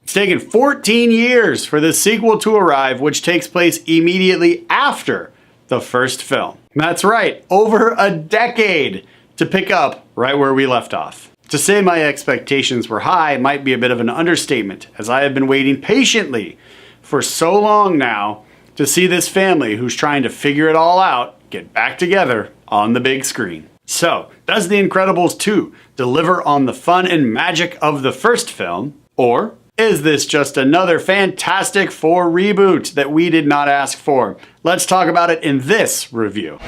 It's taken 14 years for the sequel to arrive, which takes place immediately after the first film. That's right, over a decade to pick up right where we left off. To say my expectations were high might be a bit of an understatement, as I have been waiting patiently for so long now to see this family who's trying to figure it all out get back together on the big screen. So, does The Incredibles 2 deliver on the fun and magic of the first film? Or is this just another Fantastic Four reboot that we did not ask for? Let's talk about it in this review.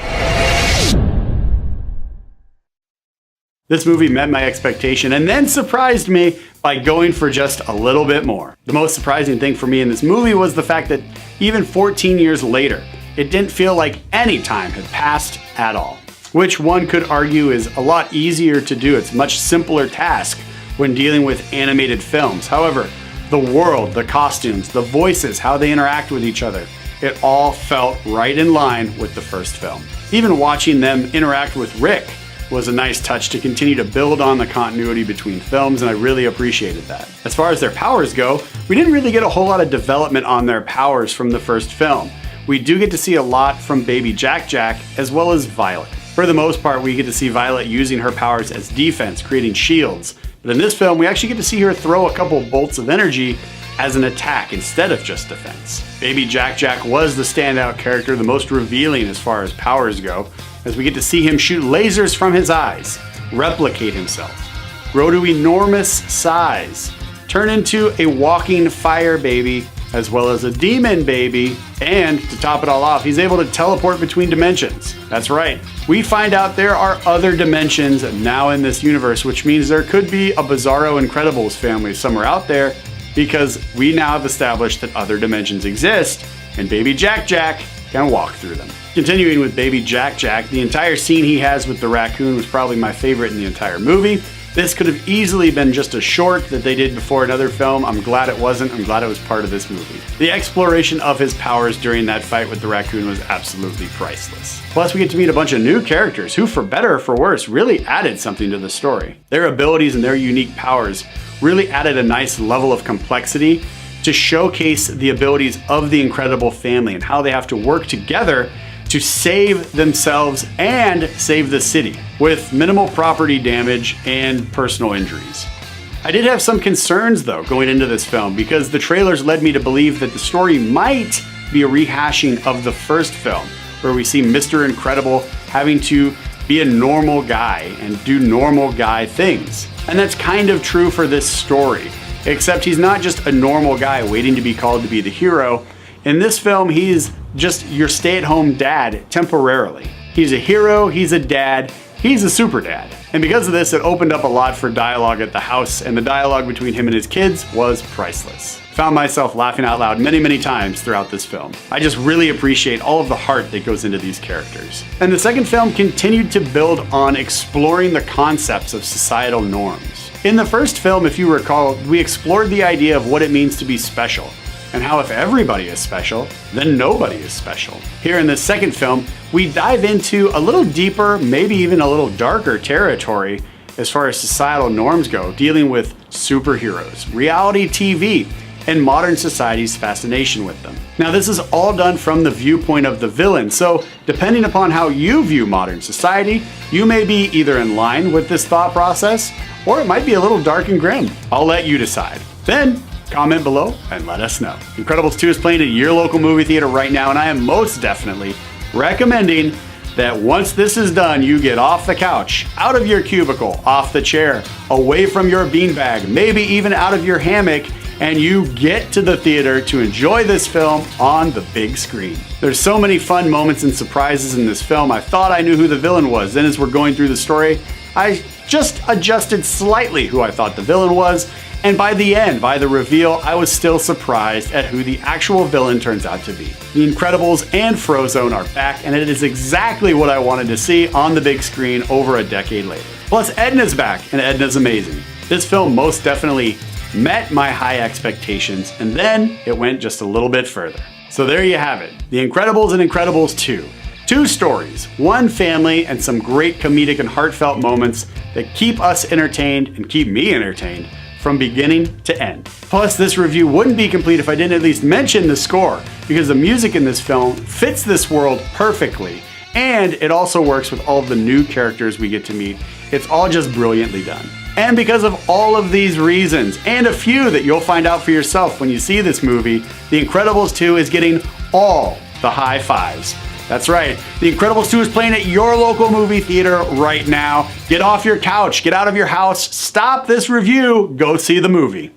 This movie met my expectation and then surprised me by going for just a little bit more. The most surprising thing for me in this movie was the fact that even 14 years later, it didn't feel like any time had passed at all. Which one could argue is a lot easier to do. It's a much simpler task when dealing with animated films. However, the world, the costumes, the voices, how they interact with each other, it all felt right in line with the first film. Even watching them interact with Rick was a nice touch to continue to build on the continuity between films, and I really appreciated that. As far as their powers go, we didn't really get a whole lot of development on their powers from the first film. We do get to see a lot from baby Jack Jack as well as Violet. For the most part, we get to see Violet using her powers as defense, creating shields. But in this film, we actually get to see her throw a couple bolts of energy as an attack instead of just defense. Baby Jack Jack was the standout character, the most revealing as far as powers go, as we get to see him shoot lasers from his eyes, replicate himself, grow to enormous size, turn into a walking fire baby, as well as a demon baby, and to top it all off, he's able to teleport between dimensions. That's right, we find out there are other dimensions now in this universe, which means there could be a Bizarro Incredibles family somewhere out there, because we now have established that other dimensions exist, and baby Jack Jack can walk through them. Continuing with baby Jack Jack, the entire scene he has with the raccoon was probably my favorite in the entire movie. This could have easily been just a short that they did before another film. I'm glad it wasn't. I'm glad it was part of this movie. The exploration of his powers during that fight with the raccoon was absolutely priceless. Plus, we get to meet a bunch of new characters who, for better or for worse, really added something to the story. Their abilities and their unique powers really added a nice level of complexity to showcase the abilities of the Incredible family and how they have to work together to save themselves and save the city with minimal property damage and personal injuries. I did have some concerns though going into this film because the trailers led me to believe that the story might be a rehashing of the first film, where we see Mr. Incredible having to be a normal guy and do normal guy things. And that's kind of true for this story, except he's not just a normal guy waiting to be called to be the hero. In this film, he's just your stay-at-home dad temporarily. He's a hero, he's a dad, he's a super dad. And because of this, it opened up a lot for dialogue at the house, and the dialogue between him and his kids was priceless. Found myself laughing out loud many, many times throughout this film. I just really appreciate all of the heart that goes into these characters. And the second film continued to build on exploring the concepts of societal norms. In the first film, if you recall, we explored the idea of what it means to be special, and how if everybody is special, then nobody is special. Here in the second film, we dive into a little deeper, maybe even a little darker territory as far as societal norms go, dealing with superheroes, reality TV, and modern society's fascination with them. Now, this is all done from the viewpoint of the villain, so depending upon how you view modern society, you may be either in line with this thought process, or it might be a little dark and grim. I'll let you decide. Then, comment below and let us know. Incredibles 2 is playing at your local movie theater right now, and I am most definitely recommending that once this is done, you get off the couch, out of your cubicle, off the chair, away from your beanbag, maybe even out of your hammock, and you get to the theater to enjoy this film on the big screen. There's so many fun moments and surprises in this film. I thought I knew who the villain was. Then as we're going through the story, I just adjusted slightly who I thought the villain was. And by the end, by the reveal, I was still surprised at who the actual villain turns out to be. The Incredibles and Frozone are back, and it is exactly what I wanted to see on the big screen over a decade later. Plus, Edna's back, and Edna's amazing. This film most definitely met my high expectations, and then it went just a little bit further. So there you have it, The Incredibles and Incredibles 2. Two stories, one family, and some great comedic and heartfelt moments that keep us entertained and keep me entertained from beginning to end. Plus, this review wouldn't be complete if I didn't at least mention the score, because the music in this film fits this world perfectly, and it also works with all of the new characters we get to meet. It's all just brilliantly done. And because of all of these reasons, and a few that you'll find out for yourself when you see this movie, The Incredibles 2 is getting all the high fives. That's right, The Incredibles 2 is playing at your local movie theater right now. Get off your couch, get out of your house, stop this review, go see the movie.